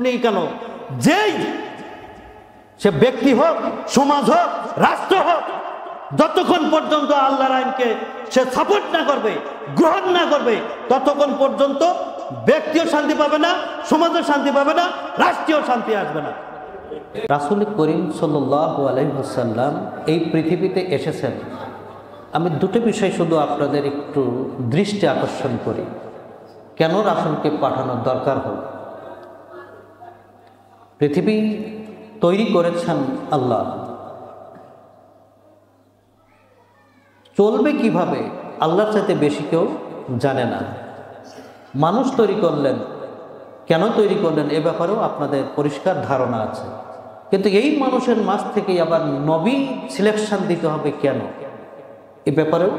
নেই কেন, যেই সে ব্যক্তি হোক, সমাজ হোক, রাষ্ট্র হোক, যতক্ষণ পর্যন্ত আল্লাহর আইনকে সে সাপোর্ট না করবে, গ্রহণ না করবে, ততক্ষণ পর্যন্ত ব্যক্তিও শান্তি পাবে না, সমাজও শান্তি পাবে না, রাষ্ট্রীয় শান্তি আসবে না। রাসূল করিম সাল্লাল্লাহু আলাইহি ওয়াসাল্লাম এই পৃথিবীতে এসেছেন। আমি দুটো বিষয় শুধু আপনাদের একটু দৃষ্টি আকর্ষণ করি, কেন রাসূলকে পাঠানোর দরকার হল। পৃথিবী তৈরি করেছেন আল্লাহ, চলবে কিভাবে আল্লাহর চাইতে বেশি কেউ জানে না। মানুষ তৈরি করলেন, কেন তৈরি করলেন এ ব্যাপারেও আপনাদের পরিষ্কার ধারণা আছে, কিন্তু এই মানুষের মাঝ থেকেই আবার নবী সিলেকশন দিতে হবে কেন, এ ব্যাপারেও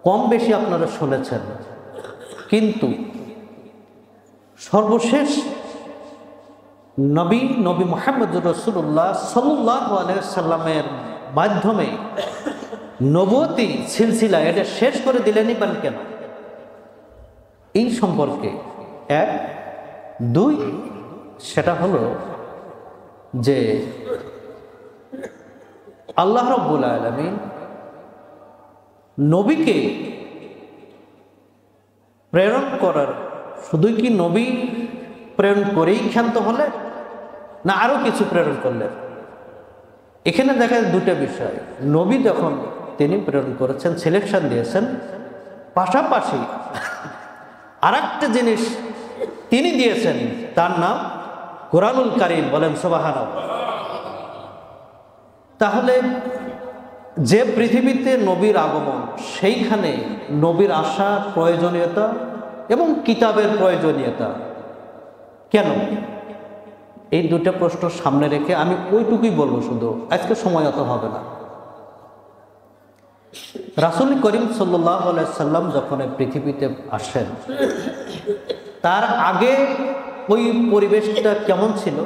কম বেশি আপনারা শুনেছেন। কিন্তু সর্বশেষ নবী মুহাম্মদুর রাসূলুল্লাহ সাল্লাল্লাহু আলাইহি ওয়াসাল্লামের মাধ্যমে নবুয়তি সিলসিলা এটা শেষ করে দিলেনই বা কেন, এই সম্পর্কে এক দুই, সেটা হলো যে আল্লাহ রাব্বুল আলামিন নবীকে প্রেরণ করার, শুধুই কি নবী প্রেরণ করেই ক্ষান্ত হলে, না আরো কিছু প্রেরণ করলেন? এখানে দেখা যায় দুটো বিষয়। নবী যখন তিনি প্রেরণ করেছেন, সিলেকশন দিয়েছেন, পাশাপাশি আর একটা জিনিস তিনি দিয়েছেন, তার নাম কোরআনুল কারীম। বলেন সুবহানাল্লাহ। তাহলে যে পৃথিবীতে নবীর আগমন, সেইখানে নবীর আসার প্রয়োজনীয়তা এবং কিতাবের প্রয়োজনীয়তা কেন, এই দুটো প্রশ্ন সামনে রেখে আমি ওইটুকুই বলবো, শুধু আজকে সময় অত হবে না। রাসূল করিম সাল্লাল্লাহু আলাইহি সাল্লাম যখন পৃথিবীতে আসেন, তার আগে ওই পরিবেশটা কেমন ছিল,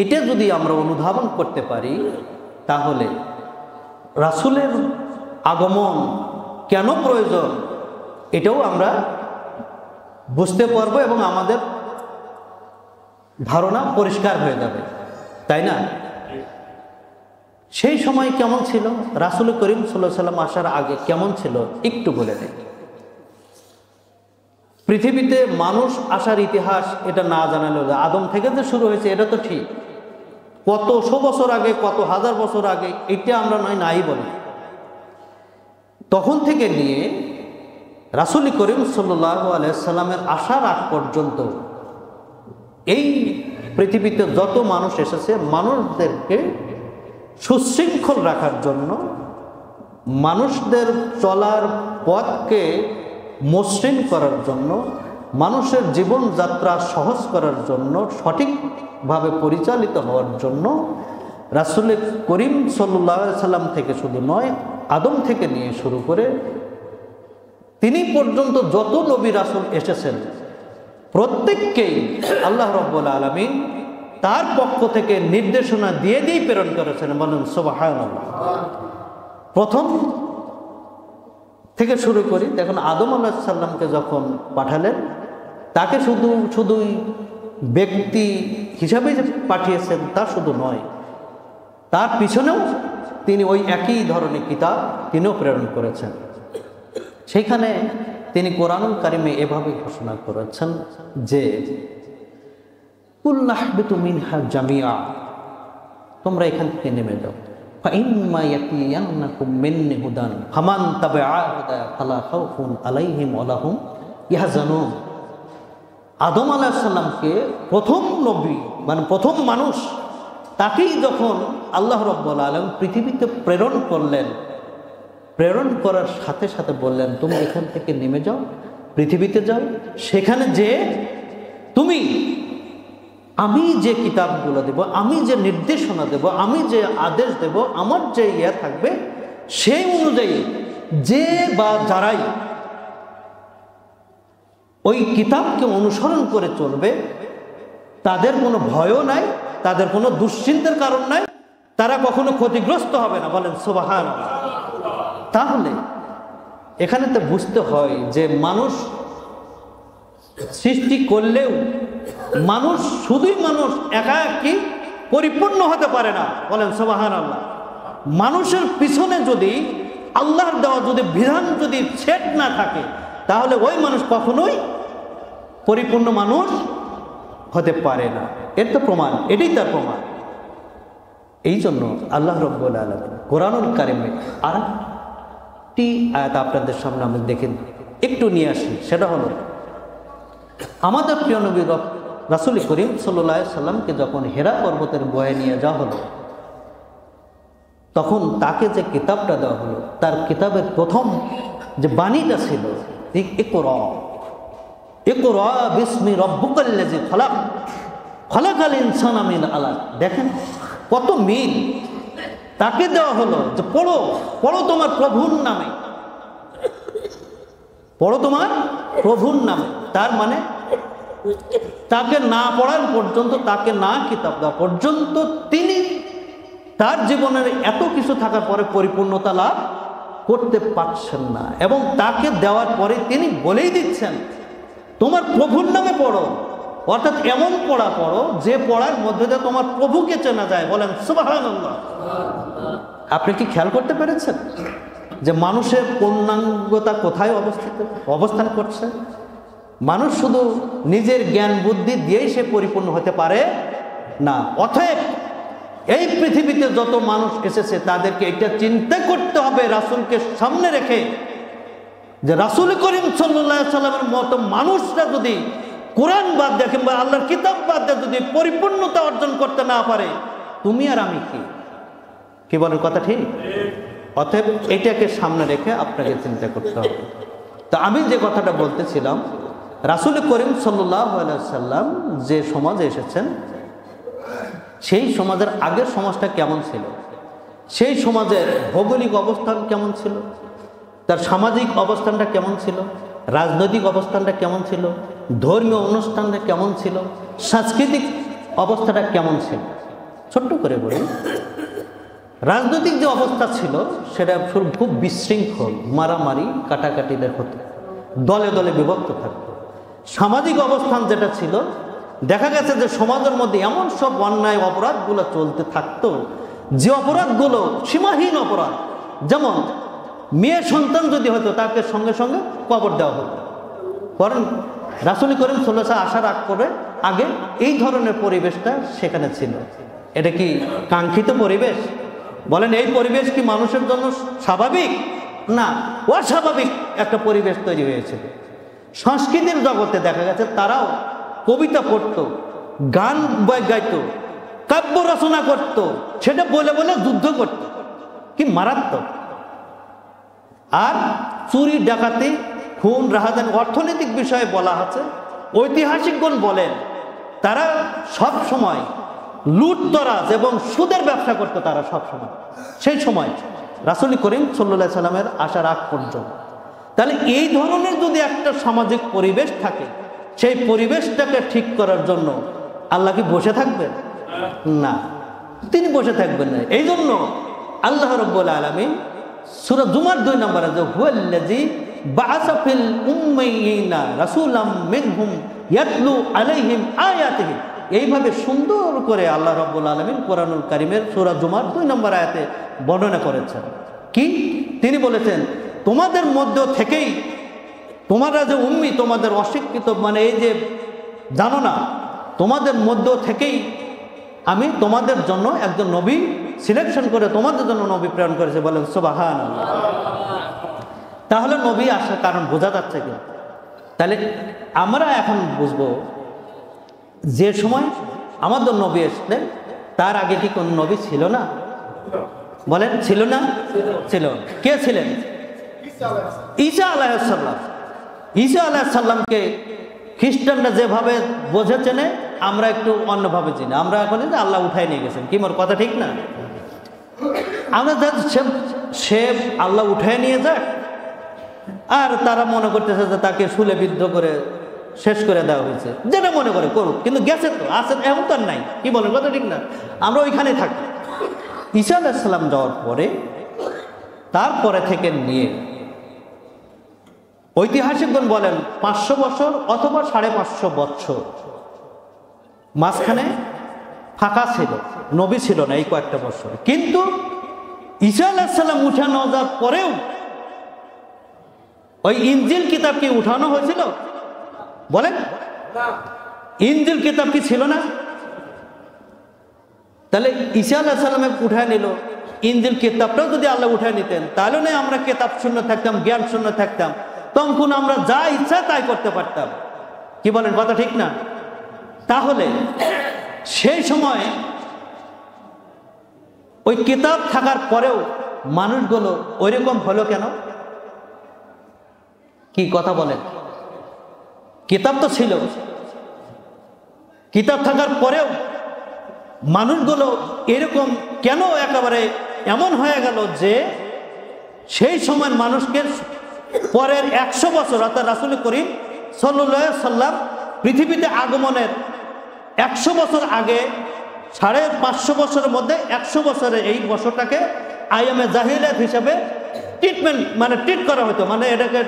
এটা যদি আমরা অনুধাবন করতে পারি, তাহলে রাসূলের আগমন কেন প্রয়োজন এটাও আমরা বুঝতে পারবো এবং আমাদের ধারণা পরিষ্কার হয়ে যাবে, তাই না? সেই সময় কেমন ছিল, রাসূল করিম সাল্লাল্লাহু আলাইহি সাল্লাম আসার আগে কেমন ছিল একটু বলে নেই। পৃথিবীতে মানুষ আসার ইতিহাস এটা না জানালে, আদম থেকে যে শুরু হয়েছে এটা তো ঠিক, কত শো বছর আগে, কত হাজার বছর আগে, এটা আমরা নাই বলি। তখন থেকে নিয়ে রাসূল করিম সাল্লাল্লাহু আলাইহি সাল্লামের আসার আগ পর্যন্ত এই পৃথিবীতে যত মানুষ এসেছে, মানুষদেরকে সুশৃঙ্খল রাখার জন্য, মানুষদের চলার পথকে মসৃণ করার জন্য, মানুষের জীবনযাত্রা সহজ করার জন্য, সঠিকভাবে পরিচালিত হওয়ার জন্য রাসূল করিম সাল্লাল্লাহু আলাইহি সাল্লাম থেকে শুধু নয়, আদম থেকে নিয়ে শুরু করে তিনি পর্যন্ত যত নবী রাসূল এসেছেন, প্রত্যেককেই আল্লাহ রাব্বুল আলামিন তার পক্ষ থেকে নির্দেশনা দিয়ে প্রেরণ করেছেন। বলেন সুবহানাল্লাহ। প্রথম থেকে শুরু করি, দেখুন আদম আলাইহিস সালামকে যখন পাঠালেন, তাকে শুধুই ব্যক্তি হিসাবে যে পাঠিয়েছেন তা শুধু নয়, তার পিছনেও তিনি ওই একই ধরনের কিতাব তিনিও প্রেরণ করেছেন। সেখানে তিনি কোরআনুল কারিমে এভাবে ঘোষণা করেছেন যে কুল নাহবিতু মিনহা জামিআ, তোমরা এখান থেকে নেমে যাও। ফাইম্মা ইয়াতিয়ান্নাকুম মিন্নি হুদান ফামান তাবিআ হুদায়া ফালা খাউফুন আলাইহিম ওয়ালা হুম ইয়াহজানুন। আদম আলাইহিস সালামকে প্রথম নবী, মানে প্রথম মানুষ, তাকেই যখন আল্লাহ রাব্বুল আলামিন পৃথিবীতে প্রেরণ করলেন, প্রেরণ করার সাথে সাথে বললেন তুমি এখান থেকে নেমে যাও, পৃথিবীতে যাও, সেখানে যে তুমি আমি যে কিতাবগুলো দেব, আমি যে নির্দেশনা দেব, আমি যে আদেশ দেব, আমার যে থাকবে, সেই অনুযায়ী যে বা যারাই ওই কিতাবকে অনুসরণ করে চলবে, তাদের কোনো ভয়ও নাই, তাদের কোনো দুশ্চিন্তার কারণ নাই, তারা কখনো ক্ষতিগ্রস্ত হবে না। বলেন সুবহানাল্লাহ। তাহলে এখানে তো বুঝতে হয় যে মানুষ সৃষ্টি করলেও মানুষ শুধুই মানুষ একা একই পরিপূর্ণ হতে পারে না, বলেন সুবহানাল্লাহ। মানুষের পিছনে যদি আল্লাহর দেওয়া যদি বিধান যদি সেট না থাকে, তাহলে ওই মানুষ কখনোই পরিপূর্ণ মানুষ হতে পারে না। এর তো প্রমাণ, এটাই তার প্রমাণ। এই জন্য আল্লাহ রাব্বুল আলামিন কোরআনুল কারিমে আরেকটি আয়াত আপনাদের সামনে আমি দেখে একটু নিয়ে আসি। সেটা হলো আমাদের প্রিয় নবী রাসূল করিম সাল্লাল্লাহু আলাইহি সাল্লামকে যখন হেরা পর্বতের বয়ে নিয়ে যাওয়া হলো, তখন তাকে যে কিতাবটা দেওয়া হলো, তার কিতাবের প্রথম যে বাণীটা ছিল ইকরা ইকরা বিসমি রাব্বিকাল্লাযী খালাক খালাকাল ইনসানা মিন আলাক। দেখেন কত মিল। তাকে দেওয়া হলো যে পড়ো, পড়ো তোমার প্রভুর নামে, পড়ো তোমার প্রভুর নামে। তার মানে তাকে না পড়ার পর্যন্ত, তাকে না কিতাব দেওয়া পর্যন্ত তিনি তার জীবনের এত কিছু থাকার পরে পরিপূর্ণতা লাভ করতে পারছেন না। এবং তাকে দেওয়ার পরে তিনি বলেই দিচ্ছেন তোমার প্রভুর নামে পড়ো, অর্থাৎ এমন পড়া পড়ো যে পড়ার মধ্যে দিয়ে তোমার প্রভুকে চেনা যায়। বলেন সুবহানাল্লাহ। আপনি কি খেয়াল করতে পেরেছেন যে মানুষের পূর্ণাঙ্গতা কোথায় অবস্থান করছে? মানুষ শুধু নিজের জ্ঞান বুদ্ধি দিয়েই সে পরিপূর্ণ হতে পারে না। অতএব এই পৃথিবীতে যত মানুষ এসেছে তাদেরকে এটা চিন্তা করতে হবে রাসূলকে সামনে রেখে, যে রাসূল করিম সাল্লাল্লাহু আলাইহি সাল্লামের মতো মানুষরা যদি কোরআন বাদ দিয়ে কিংবা আল্লাহর কিতাব বাদ দিয়ে যদি পরিপূর্ণতা অর্জন করতে না পারে, তুমি আর আমি কি বলেন? কথা ঠিক? অতএব এটাকে সামনে রেখে আপনাকে চিন্তা করতে হবে। তো আমি যে কথাটা বলতেছিলাম, রাসূল করিম সাল্লাল্লাহু আলাইহি সাল্লাম যে সমাজে এসেছেন, সেই সমাজের আগের সমাজটা কেমন ছিল, সেই সমাজের ভৌগোলিক অবস্থান কেমন ছিল, তার সামাজিক অবস্থানটা কেমন ছিল, রাজনৈতিক অবস্থানটা কেমন ছিল, ধর্মীয় অনুষ্ঠানটা কেমন ছিল, সাংস্কৃতিক অবস্থাটা কেমন ছিল। ছোট্ট করে বলি, রাজনৈতিক যে অবস্থা ছিল সেটা খুব বিশৃঙ্খল, মারামারি কাটাকাটিদের হতো, দলে দলে বিভক্ত থাকতো। সামাজিক অবস্থান যেটা ছিল, দেখা গেছে যে সমাজের মধ্যে এমন সব অন্যায় অপরাধগুলো চলতে থাকতো, যে অপরাধগুলো সীমাহীন অপরাধ। যেমন মেয়ে সন্তান যদি হতো তাকে সঙ্গে সঙ্গে কবর দেওয়া হতো। কারণ রাসূল করিম সাল্লাল্লাহু আলাইহি ওয়াসাল্লাম আসার আগে এই ধরনের পরিবেশটা সেখানে ছিল। এটা কি কাঙ্ক্ষিত পরিবেশ? বলেন এই পরিবেশ কি মানুষের জন্য স্বাভাবিক? না, অস্বাভাবিক একটা পরিবেশ তৈরি হয়েছিল। সংস্কৃতির জগতে দেখা গেছে তারাও কবিতা পড়ত, গান গাইতো, কাব্য রচনা করত, সেটা বলে বলে যুদ্ধ করত। কি মারাত্মক! আর চুরি ডাকাতি খুন রাহাজানি অর্থনৈতিক বিষয়ে বলা আছে। ঐতিহাসিকগণ বলেন তারা সব সময় লুটতরাজ এবং সুদের ব্যবসা করতো তারা সব সময়, সেই সময় রাসূল করিম সাল্লাল্লাহু আলাইহি সাল্লামের আসার আগ পর্যন্ত। তাহলে এই ধরনের যদি একটা সামাজিক পরিবেশ থাকে, সেই পরিবেশটাকে ঠিক করার জন্য আল্লাহ কি বসে থাকবেন? না, তিনি বসে থাকবেন না। এই জন্য আল্লাহ রাব্বুল আলামিন সূরা জুমার 2 নম্বরে যে হুয়াল্লাযী বাআসা ফিল উম্মিয়িনা রাসূলাম মিনহুম ইয়াতলু আলাইহিম আয়াতিহি, এইভাবে সুন্দর করে আল্লাহ রাব্বুল আলামিন কোরআনুল কারীমের সূরা জুমার 2 নম্বর আয়াতে বর্ণনা করেছেন। কি তিনি বলেছেন? তোমাদের মধ্য থেকেই, তোমরা যে উম্মি, তোমাদের অশিক্ষিত, মানে এই যে জানো না, তোমাদের মধ্য থেকেই আমি তোমাদের জন্য একজন নবী সিলেকশন করে তোমাদের জন্য নবী প্রেরণ করেছে। বলেন সুবহানাল্লাহ। তাহলে নবী আসার কারণ বোঝা যাচ্ছে কি? তাহলে আমরা এখন বুঝবো যে সময় আমাদের নবী আসলেন তার আগে কি কোন নবী ছিল না? বলেন ছিল না? ছিল। কে ছিলেন? ঈসা আলাইহিস সালাম। ঈসা আলাইহিস সালামকে খ্রিস্টানরা যেভাবে বোঝে চেনে, আমরা একটু অন্যভাবে চিনি। আমরা এখন আল্লাহ উঠাই নিয়ে গেছেন, কি মোর কথা ঠিক না? আমরা সে আল্লাহ উঠাই নিয়ে যাক, আর তারা মনে করতেছে যে তাকে শুলে বিদ্ধ করে শেষ করে দেওয়া হয়েছে, যেটা মনে করে করুক, কিন্তু গেছে তো, আছে এমন তো আর নাই। কি বলেন? কথা ঠিক না? আমরা ওইখানে থাকি। ঈসা আলাইহিস সালাম যাওয়ার পরে, তারপরে থেকে নিয়ে ঐতিহাসিকগণ বলেন 500 বছর অথবা 550 বছর মাঝখানে ফাঁকা ছিল, নবী ছিল না এই কয়েকটা বছর। কিন্তু ঈসা আলাইহিস সালাম উঠানো যাওয়ার পরেও ওই ইনজিল কিতাব কি উঠানো হয়েছিল? বলেন, ইনজিল কিতাব কি ছিল না? তাহলে ঈসা আলাইহিস সালামকে উঠায় নিল, ইনজিল কিতাবটাও যদি আল্লাহ উঠায় নিতেন তাহলে না আমরা কিতাব শূন্য থাকতাম, জ্ঞান শূন্য থাকতাম, তখন আমরা যা ইচ্ছা তাই করতে পারতাম। কি বলেন, কথা ঠিক না? তাহলে সেই সময় ওই কিতাব থাকার পরেও মানুষগুলো ওইরকম হলো কেন? কি কথা বলেন? কিতাব তো ছিল, কিতাব থাকার পরেও মানুষগুলো এরকম কেন একেবারে এমন হয়ে গেল যে সেই সময় মানুষকে পরের 100 বছর অর্থাৎ রাসূল করিম সাল্লাল্লাহু আলাইহি সাল্লাম পৃথিবীতে আগমনের 100 বছর আগে 550 বছরের মধ্যে 100 বছরের এই বছরটাকে আইয়ামে জাহিলিয়াত হিসাবে ট্রিট করা হতো, মানে এটাকে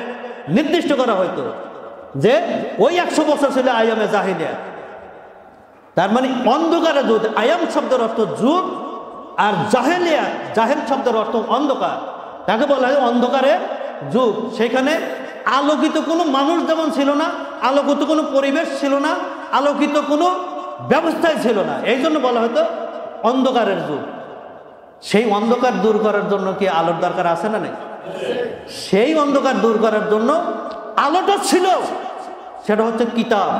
নির্দিষ্ট করা হতো যে ওই 100 বছর ছিল আইয়ামে জাহিলিয়াত। তার মানে অন্ধকারের যুগ। আয়াম শব্দের অর্থ যুগ, আর জাহেলিয়াত, জাহেল শব্দের অর্থ অন্ধকার, তাকে বলা হয় অন্ধকারের যুগ। সেখানে আলোকিত কোনো মানুষ যেমন ছিল না, আলোকিত কোনো পরিবেশ ছিল না, আলোকিত কোনো ব্যবস্থাই ছিল না, এই জন্য বলা হতো অন্ধকারের যুগ। সেই অন্ধকার দূর করার জন্য কি আলোর দরকার আছে না? নেই? সেই অন্ধকার দূর করার জন্য আলোটা ছিল, সেটা হচ্ছে কিতাব।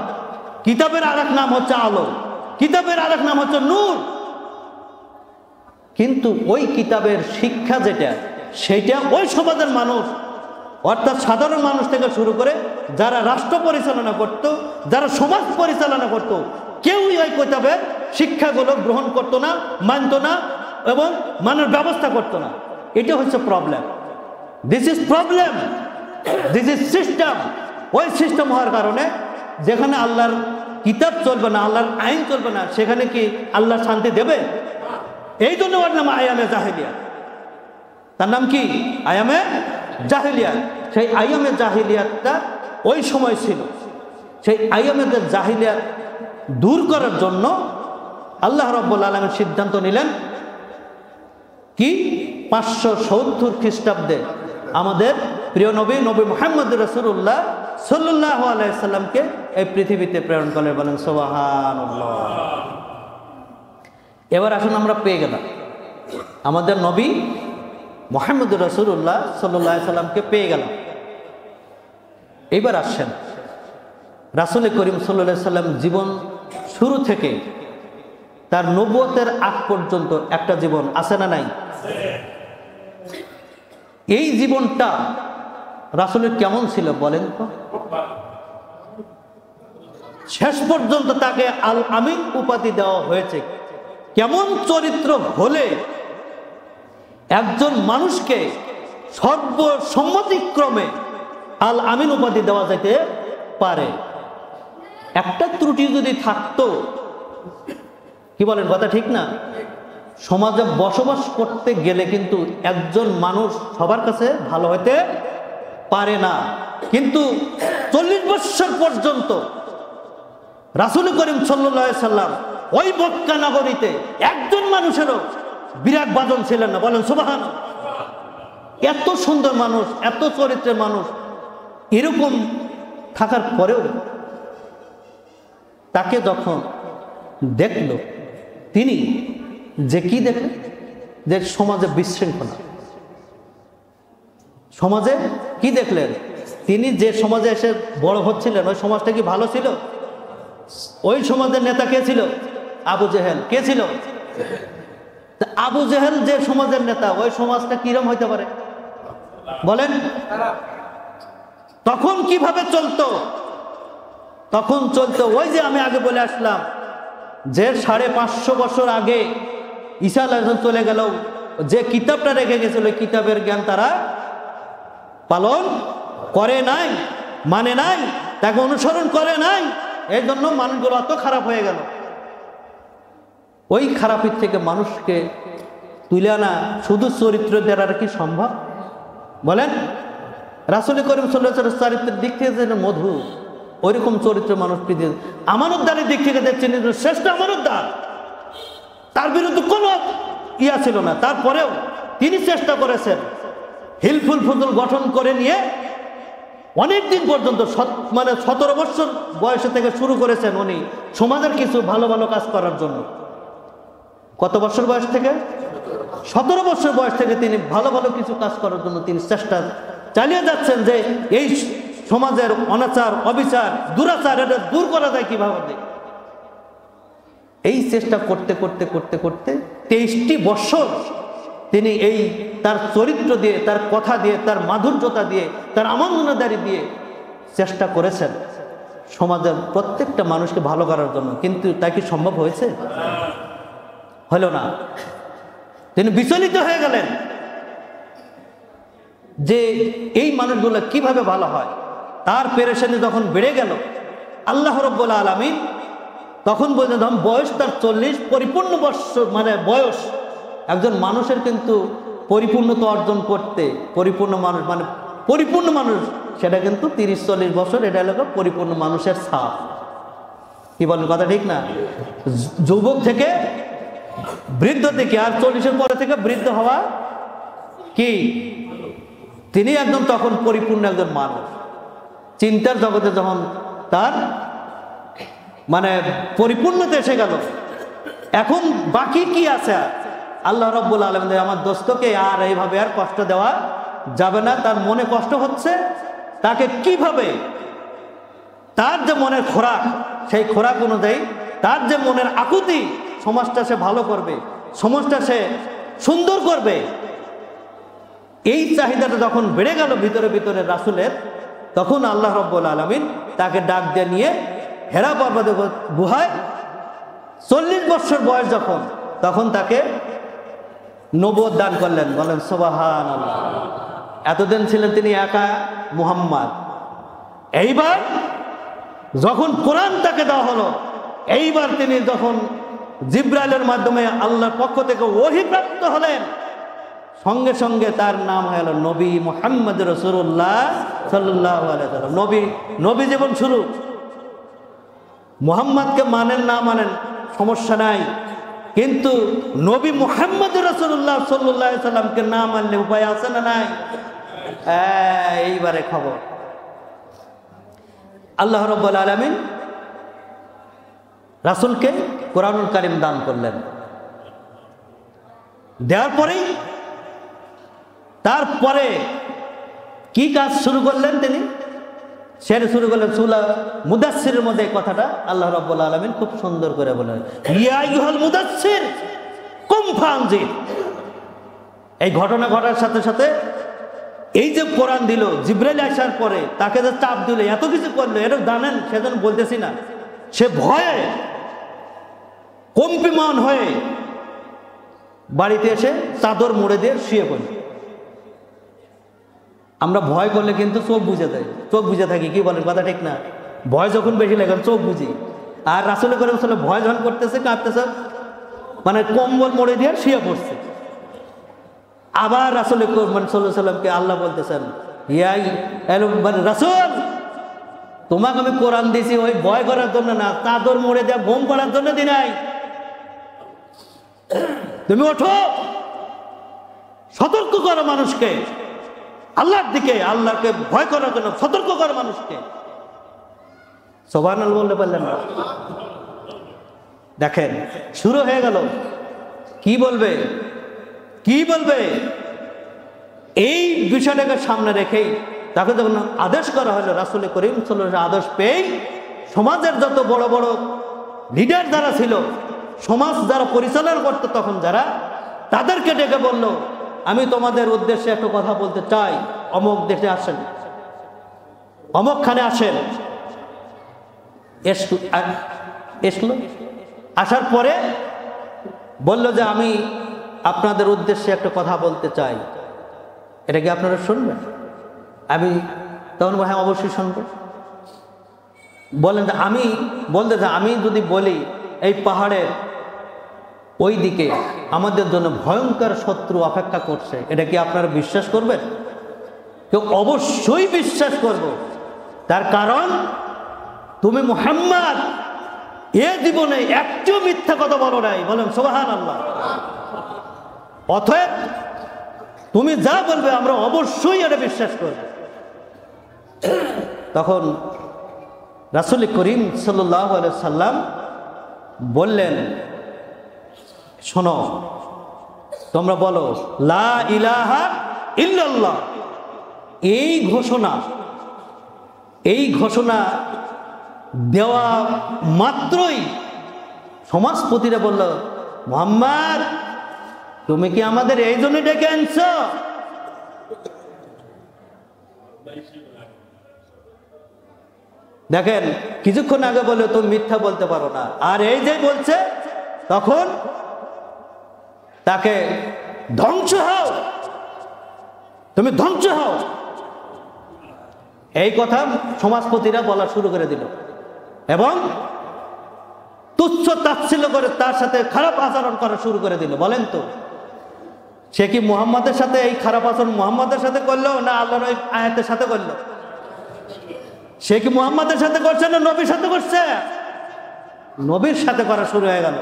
কিতাবের আরেক নাম হচ্ছে আলো, কিতাবের আরেক নাম হচ্ছে নূর। কিন্তু ওই কিতাবের শিক্ষা যেটা, সেটা ওই সমাজের মানুষ অর্থাৎ সাধারণ মানুষ থেকে শুরু করে যারা রাষ্ট্র পরিচালনা করত, যারা সমাজ পরিচালনা করত, কেউই ওই কিতাবের শিক্ষাগুলো গ্রহণ করত না, মানত না এবং মানার ব্যবস্থা করত না। এটা হচ্ছে problem. This is problem, this is system. ওই সিস্টেম হওয়ার কারণে যেখানে আল্লাহর কিতাব চলবে না, আল্লাহর আইন চলবে না, সেখানে কি আল্লাহ শান্তি দেবে? এই জন্য ওর নাম আয়ামে জাহিলিয়াত। তার নাম কি? আয়ামে জাহিলিয়াত। সেই আয়ামে জাহিলিয়াতটা ওই সময় ছিল। সেই আয়ামে জাহিলিয়াত দূর করার জন্য আল্লাহ রাব্বুল আলামিন সিদ্ধান্ত নিলেন কি 570 খ্রিস্টাব্দে আমাদের প্রিয় নবী মুহাম্মদ রাসূলুল্লাহ সাল্লাল্লাহু আলাইহি সাল্লামকে এই পৃথিবীতে প্রেরণ করলেন। বলেন সুবহানাল্লাহ। এবার আসুন, আমরা পেয়ে গেলাম আমাদের নবী মুহাম্মদ রাসূলুল্লাহ সাল্লাল্লাহু আলাইহি সাল্লামকে পেয়ে গেলাম। এবার আসেন রাসূল করিম সাল্লাল্লাহু আলাইহি সাল্লাম জীবন শুরু থেকে তার নবুয়তের আগ পর্যন্ত একটা জীবন আছে না নাই? এই জীবনটা রাসূলের কেমন ছিল বলেন তো? শেষ পর্যন্ত তাকে আল আমিন উপাধি দেওয়া হয়েছে। কেমন চরিত্র হলে একজন মানুষকে সর্বসম্মতিক্রমে আল আমিন উপাধি দেওয়া যেতে পারে? একটা ত্রুটি যদি থাকতো, কি বলেন, কথা ঠিক না? সমাজে বসবাস করতে গেলে কিন্তু একজন মানুষ সবার কাছে ভালো হতে পারে না। কিন্তু 40 বছর পর্যন্ত রাসূল করিম সাল্লাল্লাহু আলাইহি সাল্লাম ওই মক্কা নগরীতে একজন মানুষেরও বিরাগ বাদন ছিলেন না। বলেন সুবহানাল্লাহ। এত সুন্দর মানুষ, এত চরিত্রের মানুষ, এরকম থাকার পরেও তাকে যখন দেখল, তিনি যে কি দেখলেন, যে সমাজে বিশৃঙ্খলা। সমাজে কি দেখলেন? তিনি যে সমাজে এসে বড় হচ্ছিলেন ওই সমাজটা কি ভালো ছিল? ওই সমাজের নেতা কে ছিল? আবু জেহেল। কে ছিল? আবু জেহেল যে সমাজের নেতা, ওই সমাজটা কিরম হইতে পারে বলেন? তখন কিভাবে চলতো? তখন চলতো ওই যে আমি আগে বলে আসলাম যে 550 বছর আগে ঈসা আলাইহিস সালাম চলে গেল, যে কিতাবটা রেখে গেছিল ওই কিতাবের জ্ঞান তারা পালন করে নাই, মানে নাই, তাকে অনুসরণ করে নাই। এই জন্য মানুষগুলো এত খারাপ হয়ে গেল। ওই খারাপের থেকে মানুষকে তুলে আনা শুধু চরিত্র দ্বারা কি সম্ভব বলেন? রাসূল করিম সাল্লাল্লাহু আলাইহি ওয়াসাল্লাম চরিত্রের দিক থেকে যে মধু, ওইরকম চরিত্র মানুষ পৃথিবীতে আমানতদারের দিক থেকে দেখছেন শ্রেষ্ঠ আমানতদার, তার বিরুদ্ধে কোনো ইয়া ছিল না, তারপরেও তিনি চেষ্টা করেছেন হিলফুল ফুজুল গঠন করে নিয়ে অনেক দিন পর্যন্ত মানে 17 বছর বয়সে থেকে শুরু করেছেন উনি সমাজের কিছু ভালো ভালো কাজ করার জন্য। কত বছর বয়স থেকে? 17 বছর বয়স থেকে তিনি ভালো ভালো কিছু কাজ করার জন্য তিনি চেষ্টা চালিয়ে যাচ্ছেন যে এই সমাজের অনাচার, অবিচার, দুরাচার এটা দূর করা যায় কিভাবে। এই চেষ্টা করতে করতে করতে করতে 23টি বছর তিনি এই তার চরিত্র দিয়ে, তার কথা দিয়ে, তার মাধুর্যতা দিয়ে, তার আমানতদারি দিয়ে চেষ্টা করেছেন সমাজের প্রত্যেকটা মানুষকে ভালো করার জন্য। কিন্তু তা কি সম্ভব হয়েছে? হলো না। তিনি বিচলিত হয়ে গেলেন যে এই মানুষগুলো কিভাবে ভালো হয়। তার পেরেশানি যখন বেড়ে গেল, আল্লাহ রাব্বুল আলামিন তখন বলছেন, যখন বয়স তার 40 পরিপূর্ণ বছর, মানে বয়স একজন মানুষের কিন্তু পরিপূর্ণতা অর্জন করতে, পরিপূর্ণ মানুষ মানে পরিপূর্ণ মানুষ সেটা কিন্তু 30-40 বছর, এটা হলো পরিপূর্ণ মানুষের ছাপ। কি বলেন, কথা ঠিক না? যুবক থেকে বৃদ্ধ থেকে, আর 40-এর পরে থেকে বৃদ্ধ হওয়া কি, তিনি একদম তখন পরিপূর্ণ একজন মানুষ। চিন্তার জগতে যখন তার মানে পরিপূর্ণতা এসে গেল, এখন বাকি কি আছে? আল্লাহ রাব্বুল আলামিন আমার দোস্তকে আর এইভাবে আর কষ্ট দেওয়া যাবে না, তার মনে কষ্ট হচ্ছে, তাকে কিভাবে তার যে মনের খোরাক, সেই খোরাক অনুযায়ী তার যে মনের আকুতি, সমাজটা সে ভালো করবে, সমাজটা সে সুন্দর করবে, এই চাহিদাটা যখন বেড়ে গেল ভিতরে ভিতরে রাসূলের, তখন আল্লাহ রাব্বুল আলামিন তাকে ডাক দিয়ে নিয়ে হেরা পর্বতের গুহায় 40 বছর বয়স যখন, তখন তাকে নবুয়ত দান করলেন। বলেন সুবহানাল্লাহ। এতদিন ছিলেন তিনি একা মুহাম্মদ, এইবার যখন কোরআন তাকে দেওয়া হলো, এইবার তিনি যখন জিবরাইলের মাধ্যমে আল্লাহর পক্ষ থেকে ওহী প্রাপ্ত হলেন, সঙ্গে সঙ্গে তার নাম হলো নবী মুহাম্মদ রাসূলুল্লাহ সাল্লাল্লাহু আলাইহি ওয়াসাল্লাম। নবী জীবন শুরু। মুহাম্মদকে মানেন না মানেন সমস্যা নাই, কিন্তু নবী মুহাম্মদ রাসূলুল্লাহ সাল্লাল্লাহু আলাইহি ওয়াসাল্লামকে না মানলে উপায় আছে না নাই? এইবারে খবর, আল্লাহ রাব্বুল আলামিন রাসূলকে কোরআনুল কারীম দান করলেন। দেওয়ার পরেই তারপরে কি কাজ শুরু করলেন তিনি? সেটা শুরু করলেন সূরা মুদাসসিরের মধ্যে। কথাটা আল্লাহ রাব্বুল আলামিন খুব সুন্দর করে বলেন, ইয়া আইয়ুহাল মুদাসসির কুম ফানজির। এই ঘটনা ঘটার সাথে সাথে এই যে কোরআন দিল, জিবরাইল আসার পরে তাকে যে চাপ দিল, এত কিছু করলো, এটা জানেন, সেজন্য বলতেছি না, সে ভয়ে কম্পিমান হয়ে বাড়িতে এসে চাদর মুড়ে দিয়ে শুয়ে পড়ল। আমরা ভয় করলে কিন্তু চোখ বুঝে যাই, চোখ বুঝে থাকি। কি বলেন, কথা ঠিক না? ভয় যখন বেশি লাগে চোখ বুঝি। আর রাসূল করিম সাল্লাল্লাহু আলাইহি ওয়াসাল্লাম ভয় যখন করতেছে, কাঁপতেছে, মানে কম্বল মুড়ে দিয়ে শুয়ে পড়ছে। আবার রাসূল সাল্লাল্লাহু আলাইহি ওয়াসাল্লামকে আল্লাহ বলতেছেন, রাসূল, তোমাকে আমি কোরআন দিয়েছি ওই ভয় করার জন্য না, চাদর মুড়ে দিয়ে ঘুম করার জন্য দি নাই। তুমি ওঠো, সতর্ক করো মানুষকে আল্লাহর দিকে, আল্লাহকে ভয় করার জন্য সতর্ক করো মানুষকে। সুবহানাল্লাহ বলতে পারলেন না? দেখেন শুরু হয়ে গেল। কি বলবে, কি বলবে, এই বিষয়টাকে সামনে রেখেই তাকে যখন আদেশ করা হলো, রাসূল করিম সাল্লাল্লাহু আলাইহি ওয়াসাল্লাম আদেশ পেয়ে সমাজের যত বড় বড় লিডার যারা ছিল, সমাজ যারা পরিচালনা করতো তখন যারা, তাদেরকে ডেকে বলল, আমি তোমাদের উদ্দেশ্যে একটা কথা বলতে চাই, অমুক দেশে আসেন, অমুকখানে আসেন। এসলো, আসার পরে বলল যে আমি আপনাদের উদ্দেশ্যে একটা কথা বলতে চাই, এটা কি আপনারা শুনবেন? আমি তখন হ্যাঁ অবশ্যই শুনবো। বলেন যে আমি বলতে চাই, আমি যদি বলি এই পাহাড়ের ওই দিকে আমাদের জন্য ভয়ঙ্কর শত্রু অপেক্ষা করছে, এটা কি আপনারা বিশ্বাস করবেন? কেউ অবশ্যই বিশ্বাস করব। তার কারণ তুমি মুহাম্মদ এ জীবনে একটিও মিথ্যা কথা বলো নাই, বলেন সুবহানাল্লাহ। অতএব তুমি যা বলবে আমরা অবশ্যই এটা বিশ্বাস করব। তখন রাসূল করিম সাল্লাল্লাহু আলাইহি সাল্লাম বললেন, শোনো, তোমরা বলো লা ইলাহা ইল্লাল্লাহ। এই ঘোষণা দেওয়া মাত্রই সমাজপতিরা বলল, মুহাম্মদ তুমি কি আমাদের এই জন্য ডেকে আনছ? দেখেন, কিছুক্ষণ আগে বলে তুমি মিথ্যা বলতে পারো না, আর এই যে বলছে তখন তাকে ধ্বংস হও, তুমি ধ্বংস হও, এই কথা সমাজপতিরা বলা শুরু করে দিল এবং তুচ্ছ তাচ্ছিল্য করে তার সাথে খারাপ আচরণ করা শুরু করে দিল। বলেন তো, সে কি মুহাম্মাদের সাথে এই খারাপ আচরণ মুহাম্মাদের সাথে করলো না আল্লাহর ওই আয়াতের সাথে করলো? সে কি মুহাম্মাদের সাথে করছে না নবীর সাথে করছে? নবীর সাথে করা শুরু হয়ে গেল।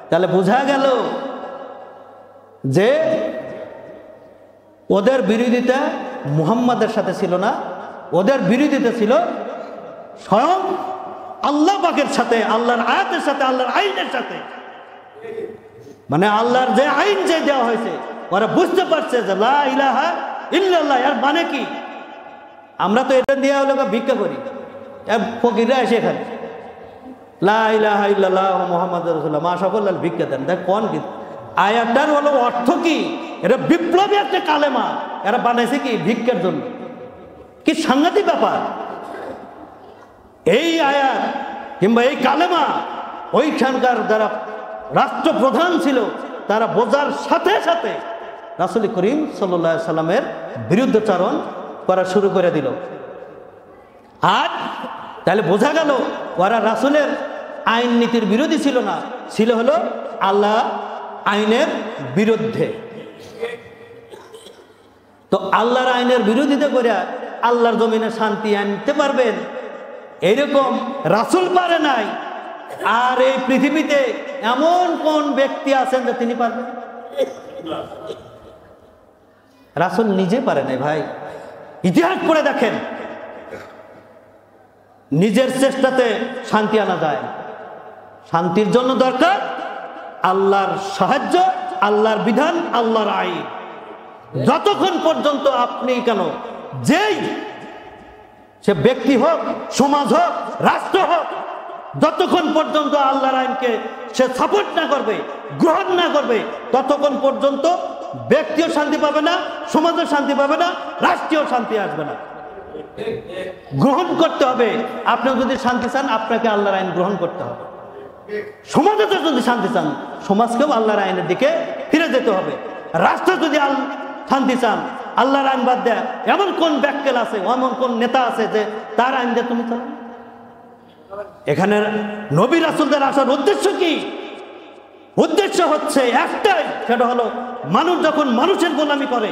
তাহলে বোঝা গেল যে ওদের বিরোধিতা মুহাম্মাদের সাথে ছিল না, ওদের বিরোধিতা ছিল স্বয়ং আল্লাহ পাকের সাথে, আল্লাহর আয়াতের সাথে, আল্লাহর আইনের সাথে। মানে আল্লাহর যে আইন যে দেওয়া হয়েছে ওরা বুঝতে পারছে যে লা ইলাহা ইল্লাল্লাহ এর মানে কি। আমরা তো এটা দিয়ে হলো ভিক্ষা করি, ফকিররা এসে এখানে লা ইলাহা ইল্লাল্লাহ মুহাম্মাদুর রাসূলুল্লাহ মা সকল ভিক্ষা দেন। দেখ কোন কি আয়াতটার হলো অর্থ কি? এটা বিপ্লবী একটা কালেমা, এরা বানাইছে কি ভিক্ষার জন্য। কি সাংঘাতিক ব্যাপার! এই আয়াত কিংবা এই কালেমা ওইখানকার যারা রাষ্ট্রপ্রধান ছিল তারা বোঝার সাথে সাথে রাসূল করিম সাল্লাল্লাহু আলাইহি সাল্লামের বিরুদ্ধাচরণ করা শুরু করে দিল। আর তাহলে বোঝা গেল ওরা রাসূলের আইন নীতির বিরোধী ছিল না, ছিল হলো আল্লাহ আইনের বিরুদ্ধে। তো আল্লাহর আইনের বিরোধিতা করে আল্লাহর জমিনে শান্তি আনতে পারবেন এইরকম রাসূল পারে নাই। আর এই পৃথিবীতে এমন কোন ব্যক্তি আছেন যে তিনি পারবেন? রাসূল নিজে পারে নাই ভাই। ইতিহাস পড়ে দেখেন, নিজের চেষ্টাতে শান্তি আনা যায়। শান্তির জন্য দরকার আল্লাহর সাহায্য, আল্লাহর বিধান, আল্লাহর আইন। যতক্ষণ পর্যন্ত আপনি কেন যেই সে ব্যক্তি হোক, সমাজ হোক, রাষ্ট্র হোক, যতক্ষণ পর্যন্ত আল্লাহর আইনকে সে সাপোর্ট না করবে, গ্রহণ না করবে, ততক্ষণ পর্যন্ত ব্যক্তিও শান্তি পাবে না, সমাজও শান্তি পাবে না, রাষ্ট্রীয় শান্তি আসবে না। গ্রহণ করতে হবে। আপনি যদি শান্তি চান আপনাকে আল্লাহর আইন গ্রহণ করতে হবে। সমাজে যদি শান্তি চান সমাজকেও আল্লাহর আইনের দিকে ফিরে যেতে হবে। রাষ্ট্র যদি শান্তি চান আল্লাহর আইন বাদ দেয় এমন কোন ব্যাককেল আছে, এমন কোন নেতা আছে যে তার আইন দিয়ে তুমি চালাও? এখানে নবী রাসূলদের আসার উদ্দেশ্য কি? উদ্দেশ্য হচ্ছে একটাই, সেটা হলো মানুষ যখন মানুষের গোলামি করে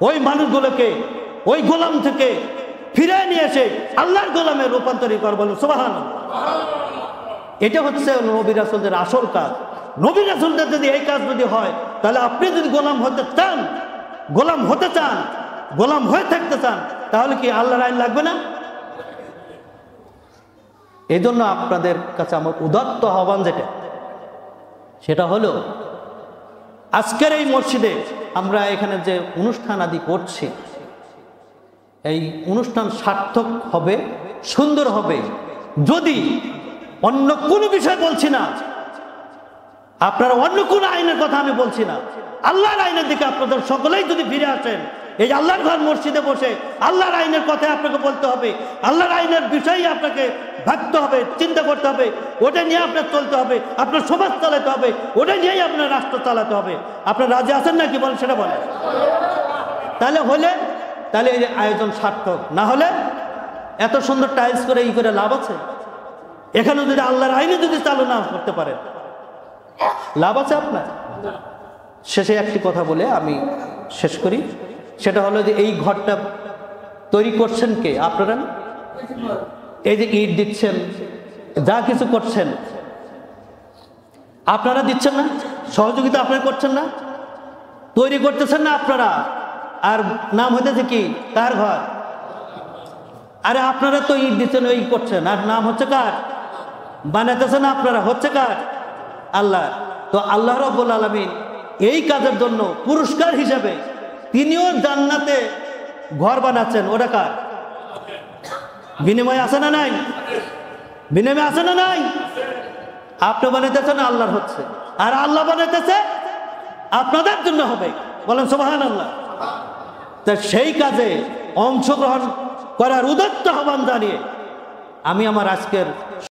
ওই মানুষগুলোকে ওই গোলাম থেকে ফিরে নিয়ে এসে আল্লাহর গোলামে রূপান্তরিত করবে। সুবহানাল্লাহ। এটা হচ্ছে নবী রাসূলদের আসল কাজ। নবী রাসূলদের যদি এই কাজ যদি হয় তাহলে আপনি যদি গোলাম হতে চান, গোলাম হতে চান, গোলাম হয়ে থাকতে চান, তাহলে কি আল্লাহর আইন লাগবে না? এই জন্য আপনাদের কাছে আমার উদাত্ত আহ্বান যেটা, সেটা হলো আজকের এই মসজিদে আমরা এখানে যে অনুষ্ঠান আদি করছি, এই অনুষ্ঠান সার্থক হবে, সুন্দর হবে যদি অন্য কোনো বিষয় বলছি না, আপনারা অন্য কোনো আইনের কথা আমি বলছি না, আল্লাহর আইনের দিকে আপনাদের সকলেই যদি ফিরে আসেন, এই আল্লাহর ঘর মসজিদে বসে আল্লাহর আইনের কথা আপনাকে বলতে হবে, আল্লাহর আইনের বিষয়ে আপনাকে ভাবতে হবে, চিন্তা করতে হবে, ওটা নিয়ে আপনার চলতে হবে, আপনার সমাজ চালাতে হবে, ওটা নিয়েই আপনার রাষ্ট্র চালাতে হবে। আপনার রাজি আছেন নাকি বলেন, সেটা বলেন। তাহলে এই আয়োজন সার্থক। না হলে এত সুন্দর টাইলস করে ই করে লাভ আছে? এখানে যদি আল্লাহর আইনে যদি চালু না করতে পারেন লাভ আছে আপনার? শেষে একটি কথা বলে আমি শেষ করি, সেটা হলো যে এই ঘরটা তৈরি করছেন কে? আপনারা? এই যে ইট দিচ্ছেন, যা কিছু করছেন, আপনারা দিচ্ছেন না? সহযোগিতা আপনারা করছেন না? তৈরি করতেছেন না আপনারা? আর নাম হইতেছে কি? কার ঘর? আরে আপনারা তো ইট দিচ্ছেন, ওই করছেন, আর নাম হচ্ছে কার? বানাইতেছেন আপনারা, হচ্ছে কার? আল্লাহ। তো আল্লাহ রাব্বুল আলামিন এই কাজের জন্য পুরস্কার হিসাবে তিনিও জান্নাতে ঘর বানাচ্ছেন, ওটা কার? বিনিময় আছে না নাই? বিনিময় আছে না নাই? আপনি বানাইতেছেন, আল্লাহর হচ্ছে, আর আল্লাহ বানাইতেছে আপনাদের জন্য হবে। বলেন সুবহানাল্লাহ। তা সেই কাজে অংশগ্রহণ করার উদাত্ত আহ্বান জানিয়ে আমি আমার আজকের